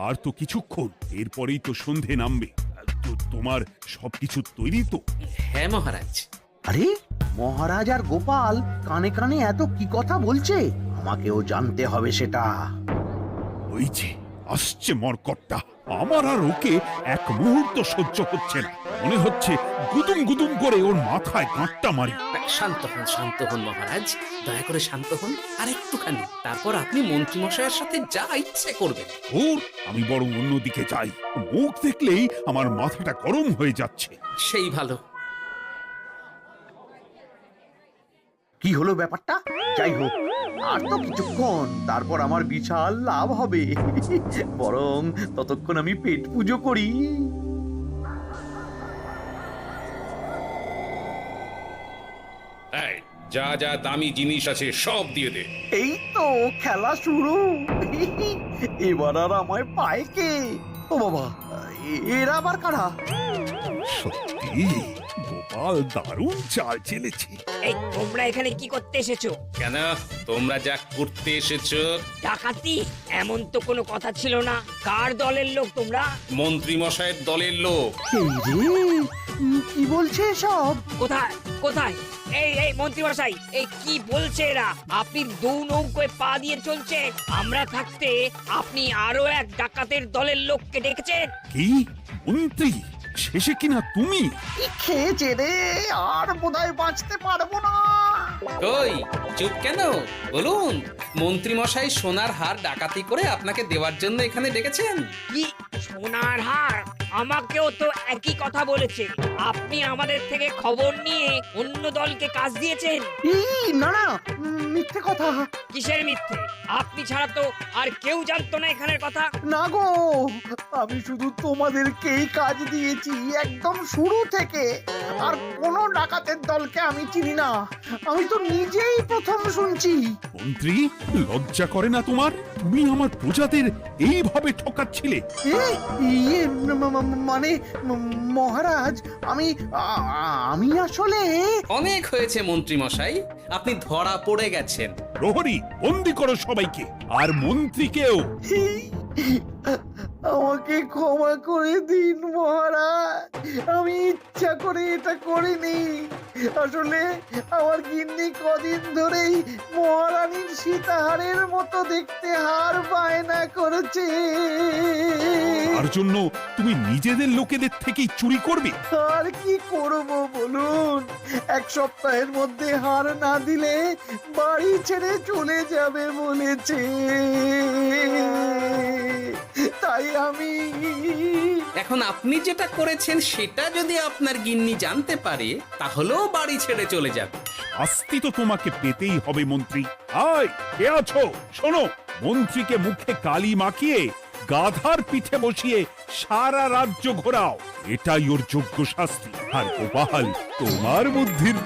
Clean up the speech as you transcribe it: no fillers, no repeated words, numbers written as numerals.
আর তো কিছুক্ষণ, এরপরেই তো সন্ধে নামবে। তো তোমার সবকিছু তৈরি তো? হ্যাঁ মহারাজ। আরে মহারাজ আর গোপাল কানে কানে এত কি কথা বলছে, আমাকেও জানতে হবে সেটা। ওই যে আসছে মরকটটা, আমার আর ওকে এক মুহূর্ত সহ্য হচ্ছে না। মনে হচ্ছে গুদুম গুদুম করে ওর মাথায় গাঁটটা মারি। শান্ত হন মহারাজ, দয়া করে শান্ত হন আর একটুখানি, তারপর আপনি মন্ত্রীমশাইয়ের সাথে যা ইচ্ছে করবেন। ওর আমি বরং অন্যদিকে যাই, মুখ দেখলেই আমার মাথাটা গরম হয়ে যাচ্ছে। সেই ভালো। কি হলো ব্যাপারটা? যাই হোক, আর তো কিছুক্ষণ, তারপর আমার বিশাল লাভ হবে। বরং ততক্ষণ আমি পেট পুজো করি। এই, যা যা দামি জিনিস আছে সব দিয়ে দে। এই তো খেলা শুরু। এবার আর আমায় পায় কে? ও বাবা, এরা আবার কারা? সত্যি গোপাল দারুণ চাল চেলেছে। এই তোমরা এখানে কি করতে এসেছো? কেন, তোমরা যা করতে এসেছো? ডাকাতি? এমন তো কোনো কথা ছিল না। কার দলের লোক তোমরা? মন্ত্রীমশাইয়ের দলের লোক। এই রে, কি বলছে সব? কোথায় কোথায়? এই মন্ত্রী মশাই, এই কি বলছে এরা? আপনি দু নৌকোয় পা দিয়ে চলছে, আমরা থাকতে আপনি আরো এক ডাকাতের দলের লোককে ডেকেছেন। কি মন্ত্রী, শেষে কিনা তুমি? কি খেয়েছে রে, আর বোধহয় বাঁচতে পারবো না। কই, চুপ কেন? বলুন, মন্ত্রীমশাই সোনার হার ডাকাতি করে আপনাকে দেওয়ার জন্য এখানে ডেকেছেন। কি সোনার হার? আমাকেও তো একই কথা বলেছে। আপনি আমাদের থেকে খবর নিয়ে অন্য দলকে কাজ দিয়েছেন। এই না না, মিথ্যে কথা। কিসের মিথ্যে? আপনি ছাড়া তো আর কেউ জানতো না এখানের কথা। না গো, আমি শুধু তোমাদেরকেই কাজ দিয়েছি একদম শুরু থেকে। আর কোন ডাকাতের দলকে আমি চিনি না, আমি তো নিজেই প্রথম শুনছি। মন্ত্রী, লজ্জা করে না তোমার? তুমি আমার প্রজাদের এইভাবে ঠকাচ্ছিলে। ইয়ে মানে মহারাজ, আমি আসলে অনেক হয়েছে মন্ত্রীমশাই, আপনি ধরা পড়ে গেছেন। প্রহরী, বন্দি করো সবাইকে, আর মন্ত্রীকেও। আমাকে ক্ষমা করে দিন মহারাজ, আমি ইচ্ছা করে এটা করিনি। আসলে আমার গিন্নি কদিন ধরেই মহারানীর সীতাহারের মতো দেখতে হার বায়না করেছে। তার জন্য তুমি নিজেদের লোকেদের থেকেই চুরি করবে? আর কি করব বলুন, এক সপ্তাহের মধ্যে হার না দিলে বাড়ি ছেড়ে চলে যাবে বলেছে। তাই আমি এখন আপনি যেটা করেছেন সেটা যদি আপনার গিন্নি জানতে পারে, তাহলেও বাড়ি ছেড়ে চলে যাবে। শাস্তি তো তোমাকে পেতেই হবে মন্ত্রী। আয়, কে আছো? শোনো, মন্ত্রীকে মুখে কালি মাখিয়ে গাধার পিঠে বসিয়ে সারা রাজ্য ঘোরাও, এটাই ওর যোগ্য শাস্তি। আর গোপাল, তোমার বুদ্ধির